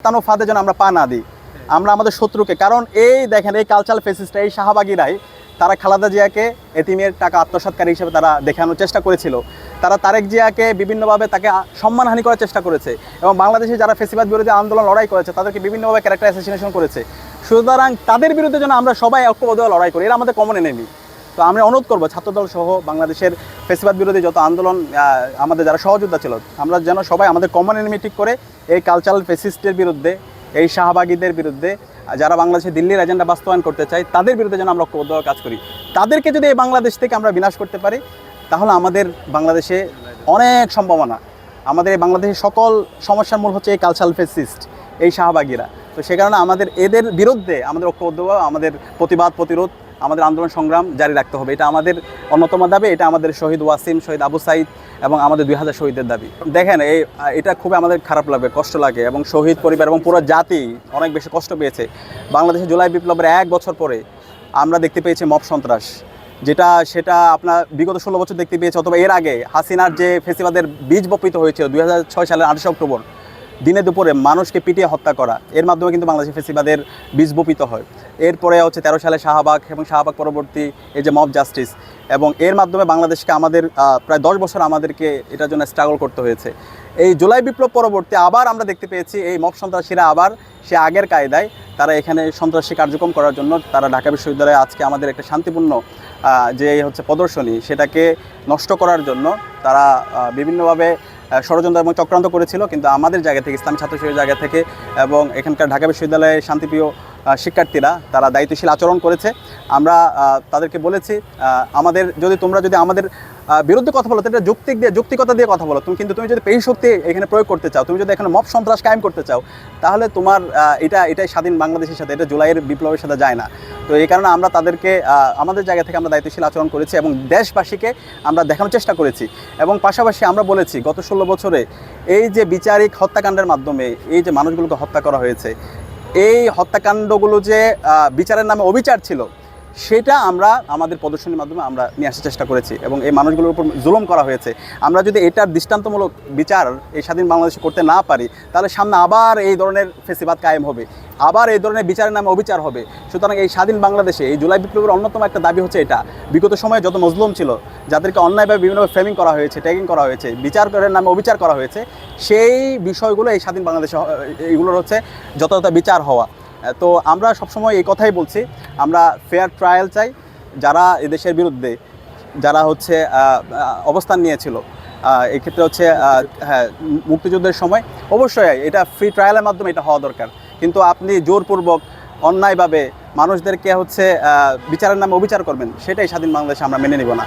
তানো ফাঁদে যেন আমরা পা না দিই, আমরা আমাদের শত্রুকে। কারণ এই দেখেন, এই কালচারাল ফেসিস্টরা, এই শাহবাগীরাই তারা খালেদা জিয়াকে এতিমের টাকা আত্মসাৎকারী হিসেবে তারা দেখানোর চেষ্টা করেছিল। তারা তারেক জিয়াকে বিভিন্নভাবে তাকে সম্মানহানি করার চেষ্টা করেছে এবং বাংলাদেশে যারা ফেসিবাদ বিরোধী আন্দোলন লড়াই করেছে তাদেরকে বিভিন্নভাবে ক্যারেক্টার অ্যাসাসিনেশন করেছে। সুতরাং তাদের বিরুদ্ধে যেন আমরা সবাই ঐক্যবদ্ধভাবে লড়াই করি, এরা আমাদের কমন এনিমি। তো আমরা অনুরোধ করবো ছাত্রদল সহ বাংলাদেশের ফেসিবাদ বিরোধী যত আন্দোলন আমাদের যারা সহযোদ্ধা ছিল, আমরা যেন সবাই আমাদের কমন এনিমি ঠিক করে এই কালচারাল ফেসিস্টের বিরুদ্ধে, এই শাহবাগীদের বিরুদ্ধে, যারা বাংলাদেশে দিল্লির এজেন্ডা বাস্তবায়ন করতে চায় তাদের বিরুদ্ধে যেন আমরা ঐক্যবদ্ধভাবে কাজ করি। তাদেরকে যদি এই বাংলাদেশ থেকে আমরা বিনাশ করতে পারি তাহলে আমাদের বাংলাদেশে অনেক সম্ভাবনা। আমাদের এই বাংলাদেশের সকল সমস্যার মূল হচ্ছে এই কালচারাল ফেসিস্ট, এই শাহবাগীরা। তো সে কারণে আমাদের এদের বিরুদ্ধে আমাদের ঐক্যবদ্ধভাবে আমাদের প্রতিবাদ প্রতিরোধ, আমাদের আন্দোলন সংগ্রাম জারি রাখতে হবে। এটা আমাদের অন্যতম দাবি, এটা আমাদের শহীদ ওয়াসিম, শহীদ আবু সাইদ এবং আমাদের 2000 শহীদের দাবি। দেখেন, এটা খুবই আমাদের খারাপ লাগে, কষ্ট লাগে এবং শহীদ পরিবার এবং পুরো জাতি অনেক বেশি কষ্ট পেয়েছে। বাংলাদেশে জুলাই বিপ্লবের 1 বছর পরে আমরা দেখতে পেয়েছি মব সন্ত্রাস, সেটা আপনার বিগত 16 বছর দেখতে পেয়েছে, অথবা এর আগে হাসিনার যে ফেসিবাদের বীজ বপিত হয়েছিল 2006 সালের 28 অক্টোবর দিনে দুপুরে মানুষকে পিটিয়ে হত্যা করা, এর মাধ্যমে কিন্তু বাংলাদেশে ফেসিবাদের বীজ বপিত হয়। এরপরে হচ্ছে 13 সালে শাহবাগ এবং শাহবাগ পরবর্তী এই যে মব জাস্টিস, এবং এর মাধ্যমে বাংলাদেশকে আমাদের প্রায় 10 বছর আমাদেরকে এটার জন্য স্ট্রাগল করতে হয়েছে। এই জুলাই বিপ্লব পরবর্তী আবার আমরা দেখতে পেয়েছি এই মব সন্ত্রাসীরা আবার সে আগের কায়দায় তারা এখানে সন্ত্রাসী কার্যক্রম করার জন্য তারা ঢাকা বিশ্ববিদ্যালয়ে আজকে আমাদের একটা শান্তিপূর্ণ যে হচ্ছে প্রদর্শনী, সেটাকে নষ্ট করার জন্য তারা বিভিন্নভাবে ষড়যন্ত্র এবং চক্রান্ত করেছিল। কিন্তু আমাদের জায়গা থেকে, ইসলামী ছাত্র শিবিরের জায়গা থেকে এবং এখানকার ঢাকা বিশ্ববিদ্যালয়ের শান্তিপ্রিয় শিক্ষার্থীরা তারা দায়িত্বশীল আচরণ করেছে। আমরা তাদেরকে বলেছি, তোমরা যদি আমাদের বিরুদ্ধে কথা বলো, এটা যৌক্তিকতা দিয়ে কথা বলো, কিন্তু তুমি যদি পেশি শক্তি এখানে প্রয়োগ করতে চাও, তুমি যদি এখানে মব সন্ত্রাস কায়েম করতে চাও, তাহলে তোমার এটাই স্বাধীন বাংলাদেশের সাথে, এটা জুলাইয়ের বিপ্লবের সাথে যায় না। তো এই কারণে আমরা তাদেরকে আমাদের জায়গা থেকে আমরা দায়িত্বশীল আচরণ করেছি এবং দেশবাসীকে আমরা দেখানোর চেষ্টা করেছি। এবং পাশাপাশি আমরা বলেছি, গত 16 বছরে এই যে বিচারিক হত্যাকাণ্ডের মাধ্যমে এই যে মানুষগুলোকে হত্যা করা হয়েছে, এই হত্যাকাণ্ডগুলো যে বিচারের নামে অবিচার ছিল, সেটা আমরা আমাদের প্রদর্শনীর মাধ্যমে আমরা নিয়ে আসার চেষ্টা করেছি। এবং এই মানুষগুলোর উপর জুলুম করা হয়েছে, আমরা যদি এটার দৃষ্টান্তমূলক বিচার এই স্বাধীন বাংলাদেশে করতে না পারি, তাহলে সামনে আবার এই ধরনের ফেসিবাদ কায়েম হবে, আবার এই ধরনের বিচারের নামে অবিচার হবে। সুতরাং এই স্বাধীন বাংলাদেশে এই জুলাই বিপ্লবের অন্যতম একটা দাবি হচ্ছে এটা, বিগত সময়ে যত মজলুম ছিল, যাদেরকে অন্যায়ভাবে বিভিন্নভাবে ফ্রেমিং করা হয়েছে, ট্যাগিং করা হয়েছে, বিচারের নামে অবিচার করা হয়েছে, সেই বিষয়গুলো এই স্বাধীন বাংলাদেশে এইগুলোর হচ্ছে যথাযথ বিচার হওয়া। তো আমরা সবসময় এই কথাই বলছি, আমরা ফেয়ার ট্রায়াল চাই। যারা এদেশের বিরুদ্ধে যারা হচ্ছে অবস্থান নিয়েছিল, এক্ষেত্রে হচ্ছে হ্যাঁ, মুক্তিযুদ্ধের সময় অবশ্যই এটা ফ্রি ট্রায়ালের মাধ্যমে এটা হওয়া দরকার। কিন্তু আপনি জোরপূর্বক অন্যায়ভাবে মানুষদেরকে হচ্ছে বিচারের নামে অবিচার করবেন, সেটাই স্বাধীন বাংলাদেশে আমরা মেনে নিব না।